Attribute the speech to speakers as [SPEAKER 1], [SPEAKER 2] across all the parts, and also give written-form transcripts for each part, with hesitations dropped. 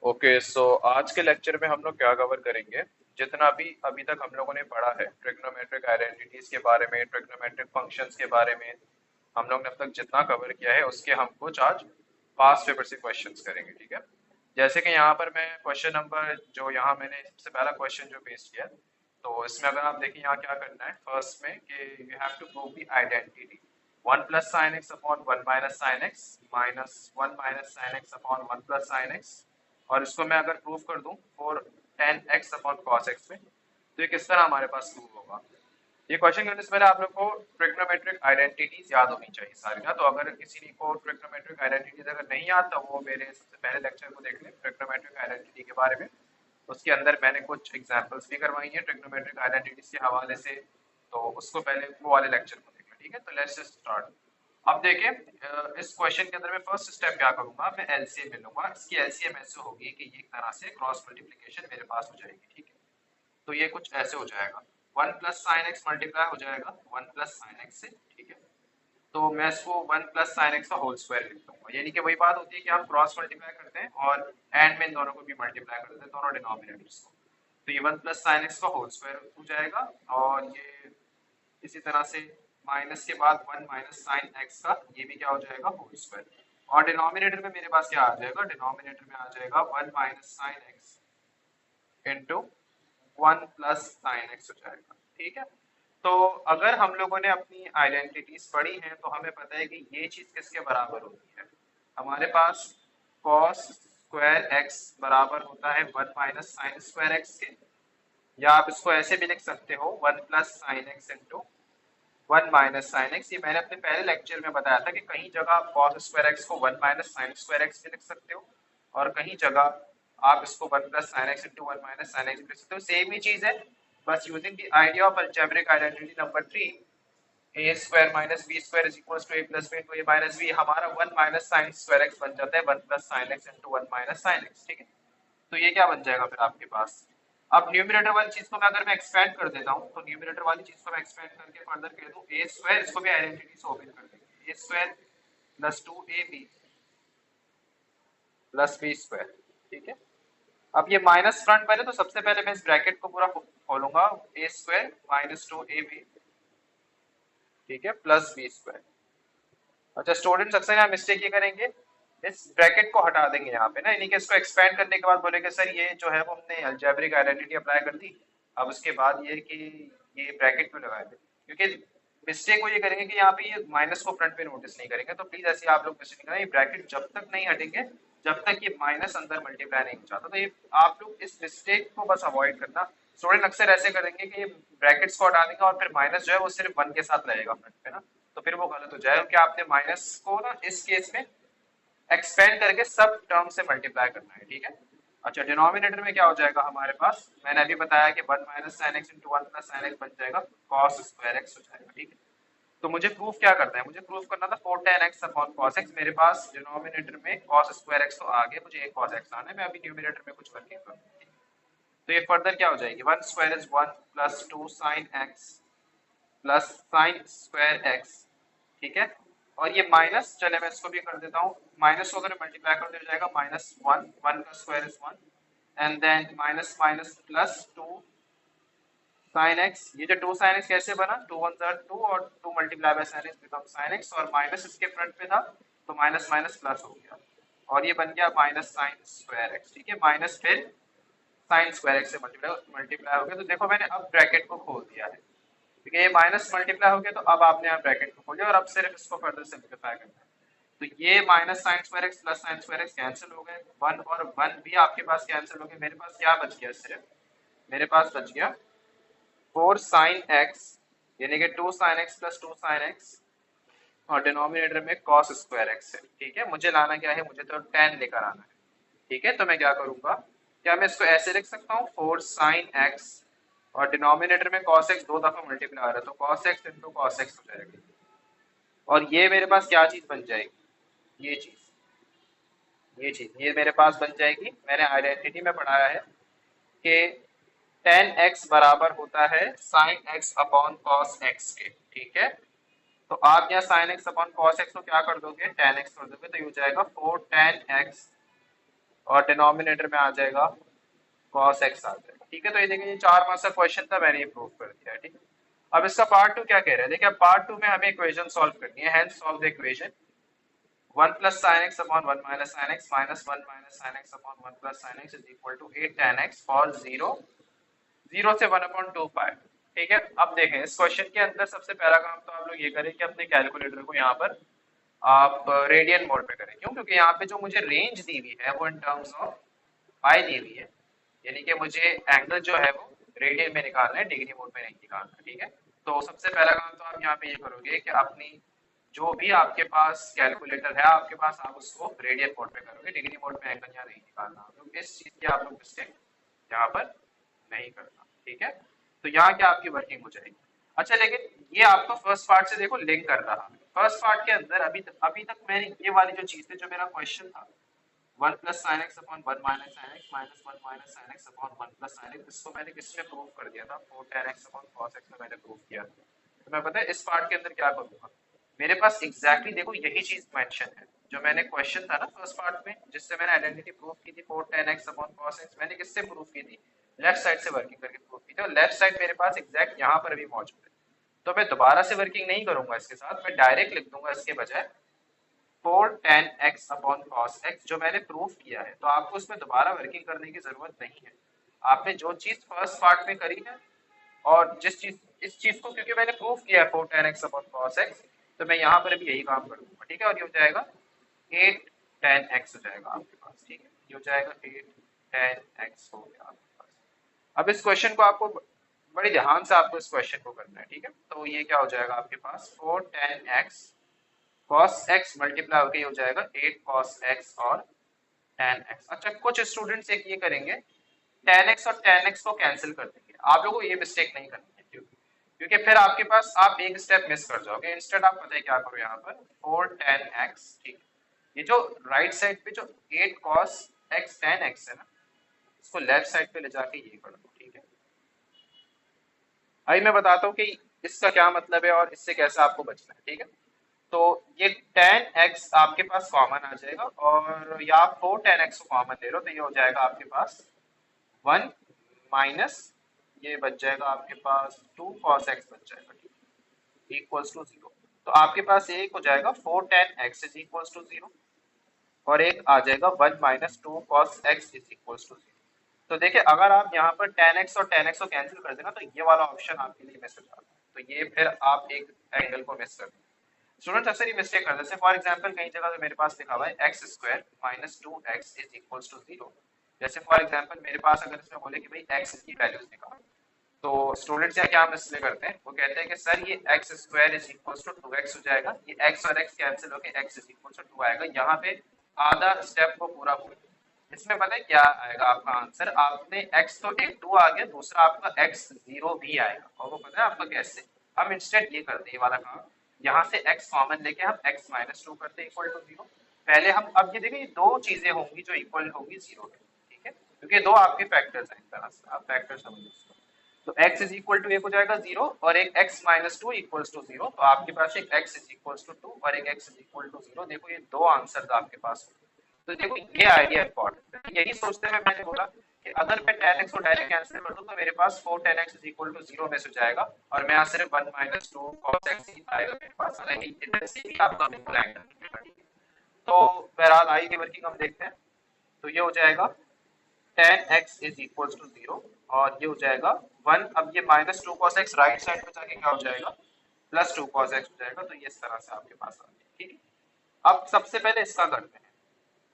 [SPEAKER 1] Okay so आज के lecture में हम लोग क्या कवर करेंगे। जितना भी अभी तक हम लोगों ने पढ़ा है ट्रिग्नोमेट्रिक आइडेंटिटीज के बारे में, ट्रिग्नोमेट्रिक फंक्शंस के बारे में, हम लोग ने अब तक जितना कवर किया है उसके हम कुछ आज पास्ट पेपर से क्वेश्चंस करेंगे, ठीक है। जैसे कि यहाँ पर मैं क्वेश्चन नंबर जो यहाँ मैंने सबसे पहला क्वेश्चन जो पेश किया, तो इसमें अगर आप देखें यहाँ क्या करना है फर्स्ट में कि you have to prove the identity one plus sine x upon one minus sine x minus one minus sine x upon one plus sine x, और इसको मैं अगर प्रूव कर दूं for tan x upon cos x में, तो ये किस तरह हमारे पास प्रूव होगा। ये क्वेश्चन करने से पहले आप लोग को ट्रिग्नोमेट्रिक आइडेंटिटीज याद होनी चाहिए सारी ना। तो अगर किसी को ट्रिग्नोमेट्रिक आइडेंटिटीज अगर नहीं याद तो वो मेरे सबसे पहले लेक्चर को देख लें ट्रिग्नोमेट्रिक आइडेंटिटी के बारे में। उसके अंदर मैंने कुछ एग्जांपल्स भी करवाई हैं ट्रिग्नोमेट्रिक आइडेंटिटीज के हवाले से, तो उसको पहले वो वाले लेक्चर को देख लें, ठीक है। तो लेट्स जस्ट स्टार्ट। अब देखिए इस क्वेश्चन के अंदर मैं फर्स्ट स्टेप क्या करूंगा, मैं एलसीएम ले लूंगा। इसकी एलसीएम ऐसे होगी कि ये एक तरह से क्रॉस मल्टीप्लिकेशन मेरे पास हो जाएगी, ठीक है। तो ये कुछ ऐसे हो जाएगा, one plus sine x multiply हो जाएगा वन प्लस साइन एक्स से, ठीक है। तो मैं इसको वन प्लस साइन एक्स का होल स्क्वायर लिख दूंगा, यानी कि वही बात होती है कि हम क्रॉस मल्टीप्लाई करते हैं और एंड में इन दोनों को भी मल्टीप्लाई करते हैं, दोनों डिनोमिनेटर्स को। तो ये वन प्लस साइन एक्स का होल स्क्वायर हो जाएगा, और ये इसी तरह से माइनस के बाद वन माइनस साइन एक्स का ये भी क्या हो जाएगा होल स्क्वायर। और डिनोमिनेटर में मेरे पास क्या आ जाएगा, डिनोमिनेटर में आ जाएगा one minus sine x into one plus sine x हो जाएगा, ठीक है। तो अगर हम लोगों ने अपनी आइडेंटिटीज पढ़ी हैं तो हमें पता है कि ये चीज किसके बराबर होती है। हमारे पास cos स्क्वायर एक्स बराबर होता है one minus sine square x के, या आप इसको ऐसे भी लिख सकते हो one plus sine x into one minus sine x. ये मैंने अपने पहले लेक्चर में बताया था कि कहीं जगह आप cos स्क्वायर एक्स को one minus sine square x भी लिख सकते हो, और कहीं जगह आप इसको one plus sine x into one minus sine x लिख सकते हो, सेम ही चीज है। बस using the idea of algebraic identity number 3, a square minus b square is equals to a plus b into a minus b, हमारा one minus sine square x बन जाता है one plus sine x into one minus sine x, ठीक है। तो ये क्या बन जाएगा फिर आपके पास। अब न्यूमरेटर वाली चीज को मैं अगर मैं एक्सपेंड कर देता हूँ, तो न्यूमरेटर वाली चीज को मैं एक्सपेंड करके फर्दर कह दूं ए स्क्वायर, इसको भी आइडेंटिटी से ओपन कर देंगे, a square plus two a b plus b square, ठीक है। अब ये माइनस फ्रंट पर है तो सबसे पहले मैं इस ब्रैकेट को पूरा खोलूंगा, a square minus two a b, ठीक है, प्लस बी स्क्वायर। अच्छा स्टूडेंट्स अक्सर यहाँ मिस्टेक ये करेंगे, इस ब्रैकेट को हटा देंगे यहाँ पे ना, यानी कि इसको एक्सपेंड करने के बाद बोलेंगे सर ये जो है वो हमने अलजेब्रिक आइडेंटिटी अप्लाई कर दी, अब उसके बाद ये कि ये ब्रैकेट क्यों लगाए थे। क्योंकि मिस्टेक वो ये करेंगे कि यहाँ पे ये माइनस को फ्रंट पे नोटिस नहीं करेंगे, तो प्लीज ऐसे आप लोग मिस्टेक करें, ये ब्रैकेट जब तक नहीं हटेंगे जब तक ये माइनस अंदर मल्टीप्लाई नहीं हो जाता। तो ये आप लोग इस मिस्टेक को बस अवॉइड करना। स्टूडेंट अक्सर ऐसे करेंगे कि ये ब्रैकेट्स को हटा देंगे और फिर माइनस जो है वो सिर्फ वन के साथ रहेगा फ्रंट पे ना, तो फिर वो गलत हो जाएगा, क्योंकि आपने माइनस को ना इस केस में एक्सपेंड करके सब टर्म से मल्टीप्लाई करना है, ठीक है। अच्छा डिनोमिनेटर में क्या हो जाएगा हमारे पास, मैंने अभी बताया कि one minus sine x into one plus sine x बन जाएगा कॉस स्क्वायर एक्स हो जाएगा, ठीक है। तो मुझे प्रूफ क्या करना है, मुझे प्रूफ करना था four ten x upon cos x. मेरे पास डिनोमिनेटर में कॉस स्क्वायर एक्स तो आ गया, मुझे एक कॉस एक्स आना है, मैं अभी न्यूमिनेटर में कुछ वर्किंग करूंगा। तो ये फर्दर क्या हो जाएगी, one square is one plus two sine x plus sign square x, ठीक है। और ये माइनस, चले मैं इसको भी कर देता हूँ, माइनस को अगर मल्टीप्लाई कर दिया जाएगा माइनस वन, वन का square is one, and then minus minus plus two sine x. ये जो टू साइन एक्स कैसे बना, टू वन जार टू और two multiply by sine x become sine x, और माइनस इसके फ्रंट पे था तो माइनस माइनस प्लस हो गया, और ये बन गया माइनस साइन स्क्वायर एक्स, ठीक है। माइनस फिर साइन स्क्वायर एक्स से मल्टीप्लाई मल्टीप्लाई हो गया, तो देखो मैंने अब ब्रैकेट को खोल दिया है, ठीक है। ये माइनस मल्टीप्लाई हो गया तो अब आपने यहाँ ब्रैकेट को खोल दिया और अब सिर्फ इसको फर्दर सिंप्लीफाई करना है। तो ये minus sine square x plus sign square x cancel हो गए, वन और वन भी आपके पास कैंसिल हो गए, मेरे पास क्या बच गया, सिर्फ मेरे पास बच गया फोर साइन एक्स, यानी कि two sine x plus two sine x, और डिनोमिनेटर में कॉस स्क्वायर एक्स है, ठीक है। मुझे लाना क्या है, मुझे तो टेन लेकर आना है, ठीक है। तो मैं क्या करूंगा, क्या मैं इसको ऐसे लिख सकता हूँ फोर साइन एक्स और डिनोमिनेटर में cos x दो दफा मल्टीप्लाई आ रहा है तो cos x into cos x हो जाएगा, और ये मेरे पास क्या चीज बन जाएगी, ये मेरे पास बन जाएगी, मैंने आइडेंटिटी में पढ़ाया है कि टेन एक्स बराबर होता है sign x upon cos x के, ठीक है। तो आप यहाँ sign x upon cos x को क्या कर दोगे, टेन एक्स कर दोगे, तो ये हो जाएगा फोर टेन एक्स और डिनोमिनेटर में आ जाएगा cos x आ जाएगा। ठीक है, तो ये देखिए ये 4 मार्क्स का क्वेश्चन था, मैंने ये प्रूव कर दिया है। ठीक है, अब इसका पार्ट 2 क्या कह रहा है, देखिए अब पार्ट 2 में हमें इक्वेशन सॉल्व करनी है। Hence solve the equation 1 plus sin x upon 1 minus sin x minus 1 minus sin x upon 1 plus sin x is equal to 8 tan x for 0 0 से 1 upon 2 पाई। ठीक है, अब देखें इस क्वेश्चन के अंदर सबसे पहला काम तो आप लोग ये करें कि अपने कैलकुलेटर को यहाँ पर आप रेडियन मोड पे करें। क्यों? क्योंकि यहाँ पे जो मुझे रेंज दी हुई है वो इन टर्म्स ऑफ पाई दी हुई है, यानी कि मुझे एंगल जो है वो रेडियन में निकालना है, डिग्री मोड में नहीं निकालना। ठीक है, तो सबसे पहला काम तो आप यहाँ पे ये करोगे कि अपनी जो भी आपके पास कैलकुलेटर है आपके पास, आप उसको रेडियन मोड पे करोगे, डिग्री मोड में एंगल यहाँ नहीं निकालना। तो इस चीज की आप लोग मिस्टेक यहाँ पर नहीं करना। ठीक है, तो यहाँ क्या आपकी वर्किंग हो जाएगी। अच्छा, लेकिन ये आपको फर्स्ट पार्ट से देखो लिंक कर रहा है। फर्स्ट पार्ट के अंदर अभी तक मैंने ये वाली जो चीज थी, जो मेरा क्वेश्चन था 1 plus sin x upon 1 minus sin x minus 1 minus sin x upon 1 plus sin x, इसको मैंने किस में प्रूव कर दिया था, 4 tan x upon cos x में मैंने प्रूव किया था। तो मैं पता है इस पार्ट के अंदर क्या करूंगा, मेरे पास एग्जैक्टली देखो यही चीज मेंशन है जो मैंने क्वेश्चन था ना फर्स्ट पार्ट में, जिससे मैंने आइडेंटिटी प्रूव की थी 4 tan x upon cos x, मैंने किससे प्रूव की थी, लेफ्ट साइड से वर्किंग करके प्रूव की थी, और लेफ्ट साइड मेरे पास एग्जैक्ट यहाँ पर भी मौजूद है। तो मैं दोबारा से वर्किंग नहीं करूंगा इसके साथ, मैं डायरेक्ट लिख दूंगा इसके बजाय 4 tan x upon cos x, जो मैंने प्रूफ किया है। तो आपको इसमें दोबारा वर्किंग करने की जरूरत नहीं है। आपने जो चीज फर्स्ट पार्ट में करी है और जिस चीज इस चीज को क्योंकि मैंने प्रूफ किया है 4 tan x upon cos x, तो मैं यहाँ पर भी यही काम कर दूंगा। ठीक है, और ये हो जाएगा 8 tan x हो जाएगा आपके पास। ठीक है, ये हो जाएगा 8 tan x हो गया आपके पास। अब इस क्वेश्चन को आपको बड़े ध्यान से आपको इस क्वेश्चन को करना है। ठीक है, तो ये क्या हो जाएगा आपके पास 4 tan x cos x multiply होकर ये हो जाएगा 8 cos x और tan x। अच्छा, कुछ स्टूडेंट्स एक ये करेंगे tan x और tan x को कैंसिल कर देंगे। आप लोगों को ये मिस्टेक नहीं करनी है, क्योंकि फिर आपके पास आप एक स्टेप मिस कर जाओगे। इंस्टेड आप पता है क्या करो, यहाँ पर 4 tan x, ठीक, ये जो राइट साइड पे जो 8 cos x tan x है ना, इसको लेफ्ट साइड पे ले जाके ये कर दो। ठीक है, अभी मैं बताता हूँ कि इसका क्या मतलब है और इससे कैसे आपको बचना है। ठीक है, तो ये tan x आपके पास कॉमन आ जाएगा, और या आप 4 tan x को कॉमन ले लो तो ये हो जाएगा आपके पास 1 माइनस ये बच जाएगा आपके पास 2 cos x बच जाएगा, ठीक, इक्वल्स टू 0। तो आपके पास एक हो जाएगा 4 tan x is equals to 0, और एक आ जाएगा 1 minus 2 cos x is equals to 0। तो देखिए अगर आप यहाँ पर tan x और tan x को कैंसिल कर देना तो ये वाला ऑप्शन आपके लिए मिस हो जाता है, तो ये फिर आप एक एंगल को मिस कर देंगे। स्टूडेंट्स अक्सर ये मिस्टेक करते हैं। जैसे फॉर एग्जांपल कई जगह तो मेरे पास लिखा हुआ है x square minus 2x is equals to 0। जैसे फॉर एग्जांपल मेरे पास अगर इसमें बोले कि भाई x की वैल्यूज निकाल, तो स्टूडेंट्स यहाँ क्या मिस्टेक करते हैं, वो कहते हैं कि सर ये x square is equals to 2x हो जाएगा, ये x और x कैंसिल होकर x इज इक्वल्स टू 2 आएगा। यहाँ पे आधा स्टेप को पूरा भूल। इसमें पता है क्या आएगा आपका आंसर, आपने x तो एक 2 आ गया, दूसरा आपका x 0 भी आएगा, और वो पता है आपका कैसे, हम इंस्टेंट ये करते हैं ये वाला काम, यहाँ से x कॉमन लेके हम x माइनस 2 करते हैं इक्वल टू 0। पहले हम अब ये देखिए ये दो चीजें होंगी जो इक्वल होगी 0 के। ठीक है, क्योंकि दो आपके फैक्टर्स हैं, इस तरह से आप फैक्टर समझ इसको। तो x इज इक्वल टू एक हो जाएगा 0 और एक x माइनस 2 इक्वल्स टू 0, तो आपके पास एक x इज इक्वल्स टू 2 और एक x इज इक्वल टू 0। देखो ये दो आंसर आपके पास। तो देखो ये आइडिया इंपॉर्टेंट है। यही सोचते हुए मैंने बोला कि अगर मैं tan x को डायरेक्ट कैंसिल कर दूं तो मेरे पास 4 tan x is equal to 0 में से जाएगा, और मैं यहाँ सिर्फ 1 माइनस 2 cos x ही आएगा मेरे पास। हालांकि इधर से भी आपका बिल्कुल एंगल निकलेगा। तो बहरहाल आई की वर्किंग हम देखते हैं। तो ये हो जाएगा tan x is equal to 0, और ये हो जाएगा 1। अब ये minus 2 cos x right side पे जाके क्या हो जाएगा, प्लस 2 cos x हो जाएगा। तो ये इस तरह से आपके पास आ गया। ठीक है, अब सबसे पहले इसका करते हैं,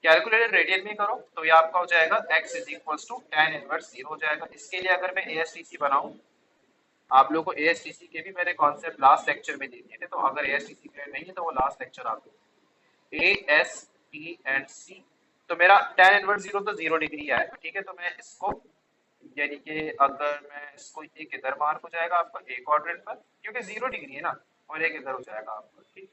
[SPEAKER 1] कैलकुलेटर रेडियन में करो, तो ये आपका हो जाएगा x is equals to tan inverse 0 हो जाएगा। इसके लिए अगर मैं ASTC बनाऊं, आप लोगों को ASTC के भी मैंने कॉन्सेप्ट लास्ट लेक्चर में दे दिए थे, तो अगर ASTC क्लियर नहीं है तो वो लास्ट लेक्चर आप AST एंड C। तो मेरा tan इनवर्स 0 तो 0 डिग्री आएगा। ठीक है, तो मैं इसको यानी कि अगर मैं इसको एक इधर मार्क हो जाएगा आपका एक क्वाड्रेंट पर, क्योंकि 0 डिग्री है ना, और एक इधर हो जाएगा आपका, ठीक,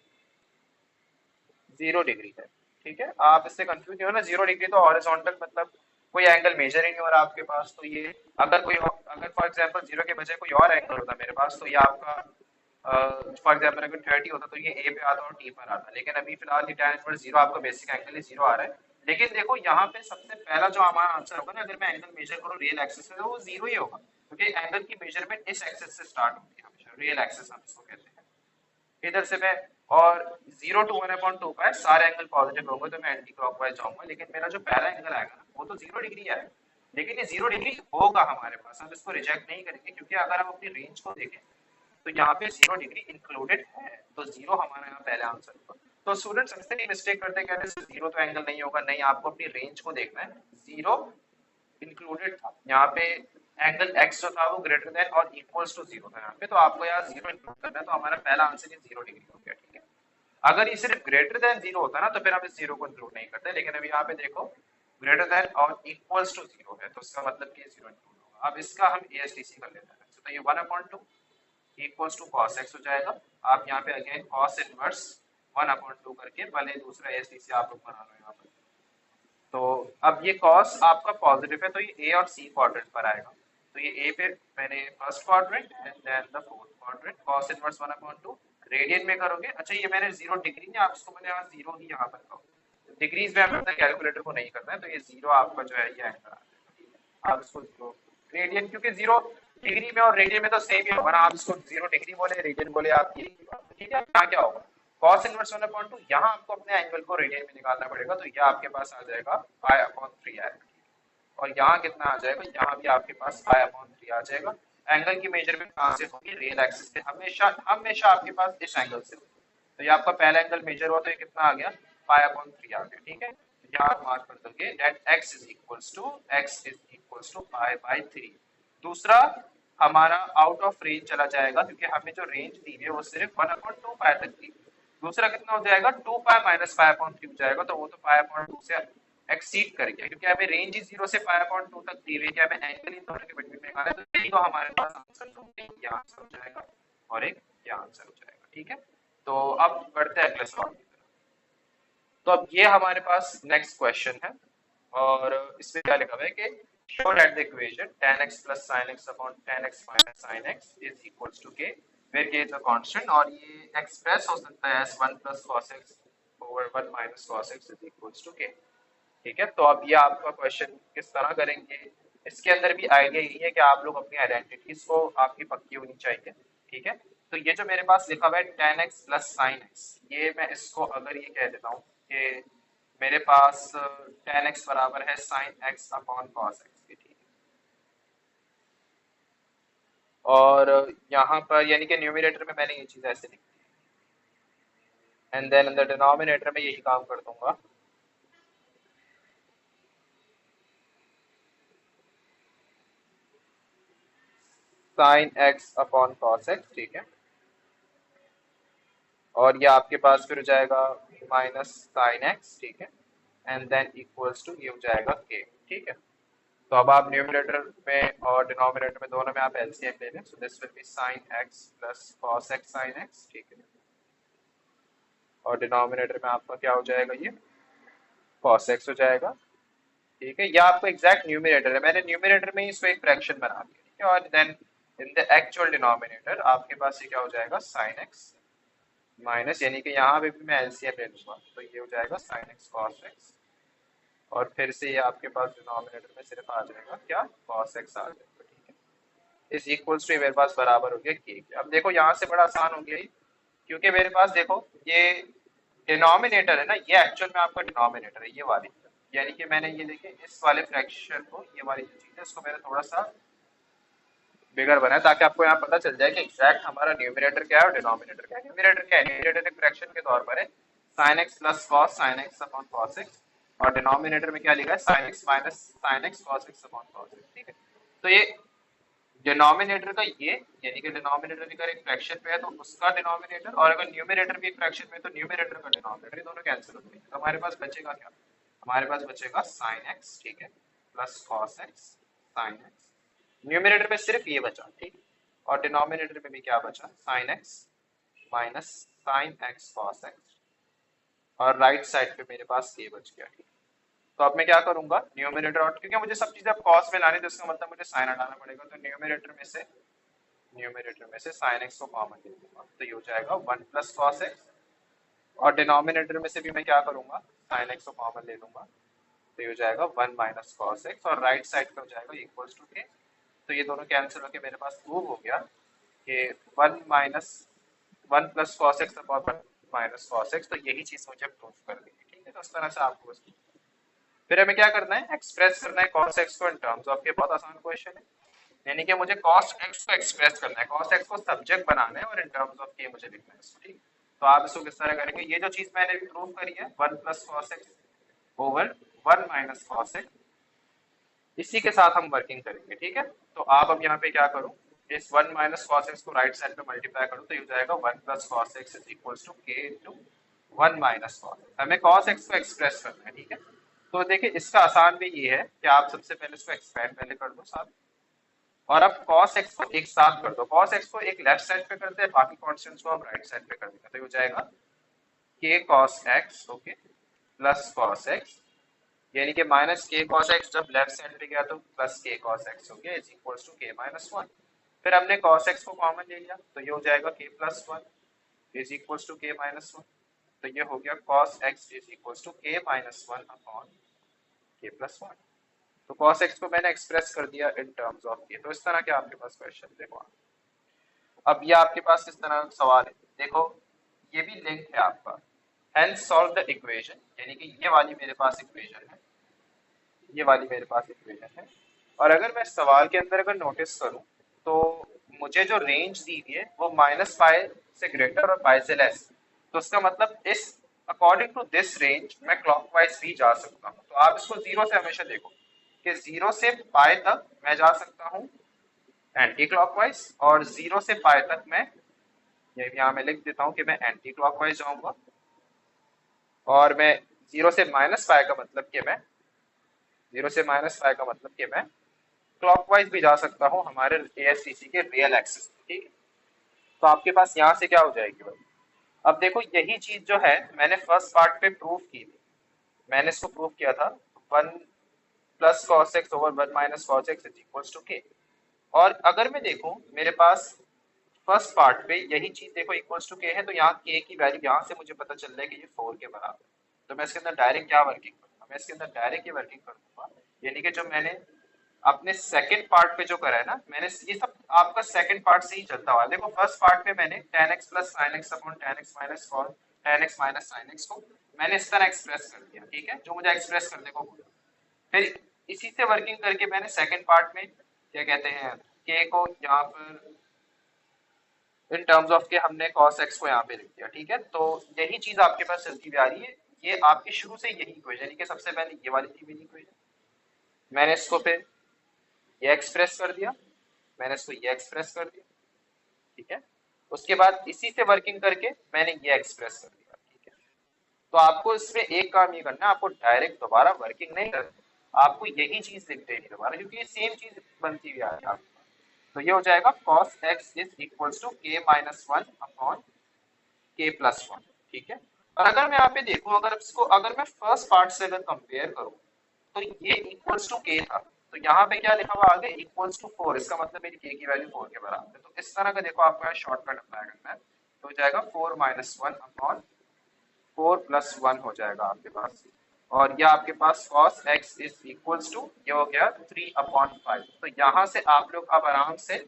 [SPEAKER 1] 0 डिग्री है। ठीक है, आप इससे कंफ्यूज नहीं हो ना, 0 डिग्री तो हॉरिजॉन्टल मतलब कोई एंगल मेजर ही नहीं हो रहा आपके पास। तो ये अगर अगर फॉर एग्जांपल 0 के बजाय कोई और एंगल होता मेरे पास, तो ये आपका फॉर एग्जांपल अगर 30 होता तो ये ए पे आता और टी पर आता, लेकिन अभी फिलहाल ये tan इनवर्स 0 आपका बेसिक एंगल ही 0 आ रहा है। लेकिन देखो यहाँ पे सबसे पहला जो हमारा आंसर होगा ना, अगर मैं एंगल मेजर करूँ रियल एक्सिस में, तो वो जीरो ही होगा, क्योंकि एंगल की मेजरमेंट इस एक्सिस से स्टार्ट होती है हमेशा, रियल एक्सिस हम इसको कहते हैं। इधर से मैं, और 0 to 1/2 सारे एंगल पॉजिटिव होंगे तो मैं एंटी क्लॉकवाइज जाऊंगा, लेकिन मेरा जो पहला एंगल आएगा ना वो तो 0 डिग्री है, लेकिन ये 0 डिग्री होगा हमारे पास, हम इसको रिजेक्ट नहीं करेंगे, क्योंकि अगर हम अपनी रेंज को देखें तो यहाँ पे 0 डिग्री इंक्लूडेड है, तो जीरो हमारा यहाँ पहला आंसर होगा। तो स्टूडेंट्स ऐसे नहीं मिस्टेक करते, कहते हैं जीरो तो एंगल नहीं होगा, नहीं, आपको अपनी रेंज को देखना है। जीरो इंक्लूडेड था यहाँ पे, एंगल एक्स जो था वो ग्रेटर देन और इक्वल्स टू जीरो था यहाँ पे, तो आपको यहाँ जीरो इंक्लूड करना है, तो हमारा पहला आंसर ये 0 डिग्री हो गया, ठीक है। अगर ये सिर्फ ग्रेटर देन जीरो होता ना तो फिर हम इस जीरो को इंक्लूड नहीं करते, लेकिन अभी यहाँ पे देखो ग्रेटर देन और इक्वल्स टू जीरो है, तो इसका मतलब कि जीरो इंक्लूड होगा। अब इसका हम एएसटीसी कर लेते हैं, तो ये 1/2 इक्वल्स टू कॉस एक्स हो जाएगा। आप यहाँ पे अगेन कॉस इनवर्स 1/2 करके, भले दूसरा एएसटीसी आप लोग बना लो यहाँ पे। तो अब ये कॉस आपका पॉजिटिव है, तो ये ए और सी क्वाड्रेंट पर आएगा, तो ये ए पे मैंने first quadrant and then the fourth quadrant, cos inverse 1/2 radian में करोगे। अच्छा, ये मैंने 0 डिग्री नहीं, आप इसको मैंने यहाँ जीरो ही यहाँ पर कहो, डिग्रीज में हमें अपने कैलकुलेटर को नहीं करना है, तो ये जीरो आपका जो है ये आएगा, ठीक है। आप इसको जीरो रेडियन, क्योंकि 0 डिग्री में और रेडियन में तो सेम ही होगा ना, आप इसको 0 डिग्री बोले रेडियन बोले आप ये, ठीक है। यहाँ क्या होगा, cos इनवर्स 1/2, यहाँ आपको अपने एंगल को रेडियन में निकालना पड़ेगा, तो ये आपके पास आ जाएगा पाई/3 आएगा, और यहाँ कितना आ जाएगा, यहाँ भी आपके पास पाई/3 आ जाएगा। एंगल की मेजरमेंट कहाँ से होगी, रियल एक्सिस से, हमेशा हमेशा आपके पास इस एंगल से होगी। तो ये आपका पहला एंगल मेजर हुआ, तो ये कितना आ गया, पाई/3 आ गया, ठीक है। तो यहाँ आप मार्क कर दोगे that x is equals to पाई/3। दूसरा हमारा आउट ऑफ रेंज चला जाएगा, क्योंकि हमें जो रेंज दी है वो सिर्फ 1/2 पाई तक दी। दूसरा कितना हो जाएगा, 2 पाई माइनस पाई/3 हो जाएगा, तो वो तो पाई/2 से एक्सीड कर गया, क्योंकि हमें रेंज ही 0 से पाई/2 तक दी हुई है, हमें एंगल इन दोनों के बीच में निकालना है, तो यही तो हमारे पास आंसर हो, ये आंसर हो जाएगा और एक ये आंसर हो जाएगा, ठीक है। तो अब बढ़ते हैं अगले सवाल की तरफ। तो अब ये हमारे पास नेक्स्ट क्वेश्चन है, और इसमें क्या लिखा हुआ है कि show that the equation tan x plus sin x upon tan x minus sin x is equals to k, where k is a constant, और ये एक्सप्रेस हो सकता है as 1 plus cos x over 1 minus cos x is equals to k, ठीक है। तो अब ये आपका क्वेश्चन किस तरह करेंगे, इसके अंदर भी आइडिया यही है कि आप लोग अपनी आइडेंटिटीज को आपकी पक्की होनी चाहिए, ठीक है। तो ये जो मेरे पास लिखा हुआ है tan x plus sin x, ये मैं इसको अगर ये कह देता हूँ कि मेरे पास tan x बराबर है sin x upon cos x के, ठीक है। और यहाँ पर यानी कि न्यूमरेटर में मैंने ये चीज ऐसे लिखी है, and then in the denominator में यही काम कर दूंगा, sin x upon cos x, ठीक है। और ये आपके पास फिर हो जाएगा माइनस साइन एक्स, ठीक है, एंड देन इक्वल्स टू ये हो जाएगा के, ठीक है। तो अब आप न्यूमरेटर में और डिनोमिनेटर में दोनों में आप एलसीएम ले लें, so this will be sign x plus cos x sine x, ठीक है। और डिनोमिनेटर में आपका क्या हो जाएगा, ये कॉस एक्स हो जाएगा, ठीक है। ये आपको एग्जैक्ट न्यूमरेटर है, मैंने न्यूमरेटर में ही इसको एक फ्रैक्शन बना दिया, ठीक है। और then in the actual denominator आपके पास ये क्या हो जाएगा, साइन एक्स माइनस, यानी कि यहाँ पे भी मैं एलसीएम ले लूंगा, तो ये हो जाएगा साइन एक्स कॉस एक्स, और फिर से ये आपके पास डिनोमिनेटर में सिर्फ आ जाएगा क्या, कॉस एक्स आ जाएगा, ठीक है। इस इक्वल्स टू मेरे पास बराबर हो गया के। अब देखो यहाँ से बड़ा आसान हो गया, क्योंकि मेरे पास देखो ये डिनोमिनेटर है ना, ये एक्चुअल में आपका डिनोमिनेटर है, ये वाली, यानी कि मैंने ये देखिए इस वाले फ्रैक्शन को, ये वाली जो चीज है इसको मैंने थोड़ा सा बिगर बनाया, ताकि आपको यहाँ पता चल जाए कि एग्जैक्ट हमारा न्यूमरेटर क्या है और डिनोमिनेटर क्या है। न्यूमरेटर क्या है, न्यूमरेटर एक फ्रैक्शन के तौर पर है sin x plus cos sin x upon cos x, और डिनोमिनेटर में क्या लिखा है sin x minus sin x cos x upon cos x, ठीक है। तो ये डिनोमिनेटर का ये, यानी कि डिनोमिनेटर अगर एक फ्रैक्शन पे है तो उसका डिनोमिनेटर, और अगर न्यूमरेटर भी एक फ्रैक्शन में है तो न्यूमरेटर का डिनोमिनेटर, ये दोनों कैंसिल हो जाएंगे, तो हमारे पास बचेगा क्या, हमारे पास बचेगा sin x, ठीक है, plus cos x sin x, numerator में सिर्फ ये बचा, ठीक। और डिनोमिनेटर में भी क्या बचा, sin x minus sin x cos x, और राइट साइड पे मेरे पास ये बच गया, ठीक। तो अब मैं क्या करूंगा, न्यूमरेटर, और क्योंकि मुझे सब चीजें अब cos में लानी, तो इसका मतलब मुझे sin हटाना पड़ेगा, तो न्यूमरेटर में से sin x को कॉमन ले लूंगा, तो ये हो जाएगा 1 प्लस cos x, और डिनोमिनेटर में से भी मैं क्या करूंगा, sin x को कॉमन ले लूंगा, तो ये हो जाएगा 1 माइनस कॉस एक्स, और राइट साइड पे हो जाएगा इक्वल्स टू के। तो ये दोनों कैंसिल होकर मेरे पास प्रूव हो गया कि 1 plus cos x upon 1 minus cos x. तो यही चीज मुझे प्रूव कर दी, ठीक है। तो इस तरह से आपको फिर हमें क्या करना है, एक्सप्रेस करना है कॉस एक्स को इन टर्म्स ऑफ के। बहुत आसान क्वेश्चन है, यानी कि मुझे कॉस एक्स को एक्सप्रेस करना है, कॉस एक्स को सब्जेक्ट बनाना है और इन टर्म्स ऑफ के मुझे लिखना है इसको, ठीक। तो आप इसको किस तरह करेंगे, ये जो चीज मैंने प्रूव करी है 1 plus cos x over 1 minus cos x, इसी के साथ हम वर्किंग करेंगे, ठीक है। तो आप अब यहाँ पे क्या करो, इस 1 माइनस कॉस एक्स को राइट साइड पे मल्टीप्लाई करो, तो ये हो जाएगा 1 plus cos x is equals to K into 1 minus cos. हमें कॉस एक्स को एक्सप्रेस करना है, ठीक है। तो देखिए इसका आसान भी ये है कि आप सबसे पहले इसको एक्सपेंड पहले कर दो साथ, और अब cos x को एक साथ कर दो। cos x को एक लेफ्ट साइड पे करते हैं, बाकी कॉन्स्टेंट्स को हम राइट साइड पे कर देंगे। तो ये हो जाएगा k cos x, okay, plus cos x, यानी कि माइनस k cos x जब लेफ्ट साइड पे गया तो प्लस k cos x हो गया is equals to k minus 1। फिर हमने cos x को कॉमन ले लिया, तो ये हो जाएगा k plus 1 is equals to k minus 1। तो ये हो गया cos x is equals to k minus 1 upon k plus 1। तो cos x को मैंने एक्सप्रेस कर दिया इन टर्म्स ऑफ k। तो इस तरह के आपके पास क्वेश्चन देखो। अब ये आपके पास इस तरह का सवाल है, देखो ये भी लिंक है आपका, हेंस सॉल्व द इक्वेशन, यानी कि ये वाली मेरे पास इक्वेशन है, ये वाली मेरे पास इक्वेशन है। और अगर मैं सवाल के अंदर अगर नोटिस करूं तो मुझे जो रेंज दी हुई है वो माइनस पाई से ग्रेटर और पाई से लेस, तो उसका मतलब इस अकॉर्डिंग टू दिस रेंज मैं क्लॉकवाइज भी जा सकता हूँ। तो आप इसको जीरो से हमेशा देखो कि जीरो से पाई तक मैं जा सकता हूँ एंटी क्लॉकवाइज, और जीरो से पाई तक मैं, ये यहाँ मैं लिख देता हूँ कि मैं एंटी क्लॉकवाइज जाऊंगा, और मैं जीरो से माइनस पाई का मतलब कि मैं, जीरो से माइनस पाई का मतलब कि मैं क्लॉकवाइज भी जा सकता हूँ हमारे एएसटीसी के रियल एक्सिस, ठीक है। तो आपके पास यहाँ से क्या हो जाएगी भाई, अब देखो यही चीज जो है मैंने फर्स्ट पार्ट पे प्रूव की थी, मैंने इसको प्रूव किया था 1 plus cos x over 1 minus cos x is equals to K. और अगर मैं देखूं मेरे पास फर्स्ट पार्ट पे यही चीज देखो इक्वल्स टू के है, तो यहाँ के की वैल्यू यहाँ से मुझे पता चल रहा है कि ये 4 के बराबर है। तो मैं इसके अंदर डायरेक्ट क्या वर्किंग करूंगा, मैं इसके अंदर डायरेक्ट ये वर्किंग कर दूंगा, यानी कि जो मैंने अपने सेकंड पार्ट पे जो करा है ना मैंने, ये सब आपका सेकंड पार्ट से ही चलता हुआ है। देखो फर्स्ट पार्ट पे मैंने tan x plus sin x upon tan x minus cos tan x minus sin x को मैंने इस तरह एक्सप्रेस कर दिया, ठीक है, जो मुझे एक्सप्रेस करने को बोला। फिर इसी से वर्किंग करके मैंने सेकंड पार्ट में क्या कहते हैं k को यहाँ पर इन टर्म्स ऑफ के हमने cos x को यहाँ पे लिख दिया, ठीक है। तो यही चीज आपके पास चलती हुई आ रही है, ये आपकी शुरू से यही इक्वेशन, यानी कि सबसे पहले ये वाली थी मेरी इक्वेशन, मैंने इसको फिर ये एक्सप्रेस कर दिया, मैंने इसको ये एक्सप्रेस कर दिया, ठीक है। उसके बाद इसी से वर्किंग करके मैंने ये एक्सप्रेस कर दिया, ठीक है। तो आपको इसमें एक काम ये करना है, आपको डायरेक्ट दोबारा वर्किंग नहीं करना, आपको यही चीज लिख देनी दोबारा, क्योंकि ये सेम चीज बनती हुई आ रही है। तो ये हो जाएगा cos x is equals to k minus 1 upon k plus 1, ठीक है। और अगर मैं यहाँ पे देखूं, अगर इसको अगर मैं फर्स्ट पार्ट से अगर कंपेयर करूं तो ये इक्वल्स टू k था, तो यहाँ पे क्या लिखा हुआ आगे इक्वल्स टू 4, इसका मतलब मेरी k की वैल्यू 4 के बराबर है। तो इस तरह का देखो आपको शॉर्टकट अप्लाई करना है, तो हो जाएगा 4 माइनस 1 अपॉन 4 प्लस 1 हो जाएगा आपके पास, और ये आपके पास cos x is equals to ये हो गया 3 अपॉन 5। तो यहाँ से आप लोग अब आराम से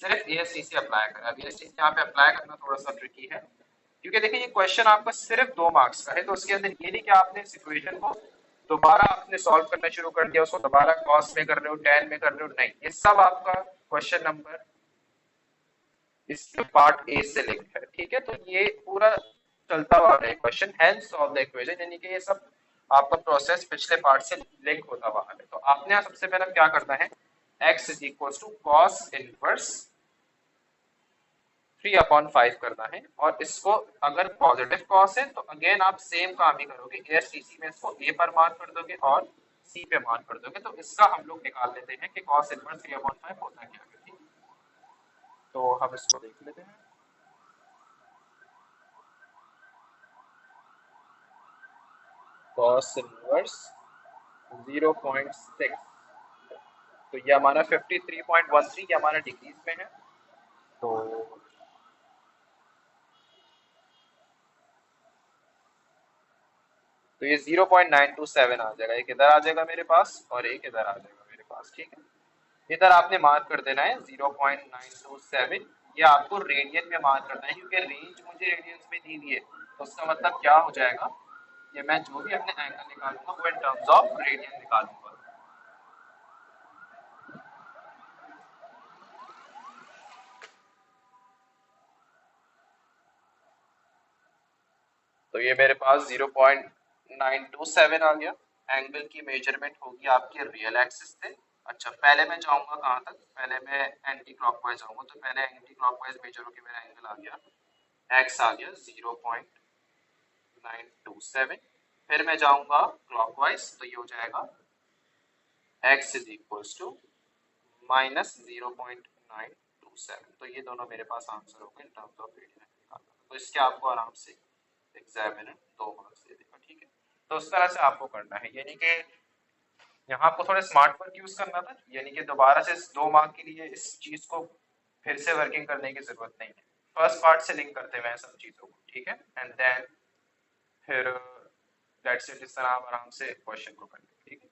[SPEAKER 1] सिर्फ एएसटीसी अप्लाई करें। अब एएसटीसी यहाँ पे अप्लाई करना थोड़ा सा ट्रिकी है, क्योंकि देखिए ये क्वेश्चन आपका सिर्फ 2 मार्क्स का है, तो उसके अंदर ये नहीं कि आपने इस इक्वेशन को दोबारा आपने सॉल्व करना शुरू कर दिया, उसको दोबारा कॉस में कर रहे हो tan में कर रहे हो, नहीं, ये सब आपका क्वेश्चन नंबर इसके पार्ट ए से लिंक है, ठीक है। तो ये पूरा चलता हुआ है question, hence solve the equation, यानी कि ये सब आपका प्रोसेस पिछले पार्ट से लिंक होता हुआ है। तो आपने यहाँ सबसे पहले क्या करना है, x is equal to cos inverse 3 upon 5 करना है, और इसको अगर पॉजिटिव कॉस है तो अगेन आप सेम काम ही करोगे, एएसटीसी में इसको a पर मार्क कर दोगे और c पे मार्क कर दोगे। तो इसका हम लोग निकाल लेते हैं कि कॉस इनवर्स 3 अपॉन 5 होता क्या है, ठीक है। तो हम इसको देख लेते हैं, कॉस इनवर्स 0.6, तो ये हमारा 53.13 ये हमारा डिग्रीज में है। तो तो ये 0.927 आ जाएगा, एक इधर आ जाएगा मेरे पास और एक इधर आ जाएगा मेरे पास, ठीक है। इधर आपने मार्क कर देना है 0.927, ये आपको रेडियन में मार्क करना है क्योंकि रेंज मुझे रेडियंस में दी हुई है, तो उसका मतलब क्या हो जाएगा, ये मैं जो भी अपने एंगल निकालूंगा वो इन टर्म्स ऑफ रेडियन निकालूंगा। तो ये मेरे पास 0.927 आ गया। एंगल की मेजरमेंट होगी आपके रियल एक्सिस से। अच्छा, पहले मैं जाऊंगा कहाँ तक, पहले मैं एंटी क्लॉकवाइज जाऊंगा, तो पहले एंटी क्लॉकवाइज मेजर होकर मेरा एंगल आ गया, एक्स आ गया 0.927। फिर मैं जाऊंगा क्लॉकवाइज, तो ये हो जाएगा एक्स इज इक्वल्स टू -0.927। तो ये दोनों मेरे पास आंसर होंगे इन टर्म्स ऑफ रेडियन निकालना, तो इसके आपको आराम से एग्जामिनर 2 मार्क्स दे देगा, ठीक है। तो उस तरह से आपको करना है, यानी कि यहाँ आपको थोड़ा स्मार्ट वर्क यूज करना था, यानी कि दोबारा से 2 मार्क के लिए इस चीज को फिर से वर्किंग करने की जरूरत नहीं है। फर्स्ट पार्ट से लिंक करते हुए हैं सब चीजों को, ठीक है, एंड देन फिर दैट्स इट, इस तरह आप आराम से क्वेश्चन को कर लेंगे, ठीक है।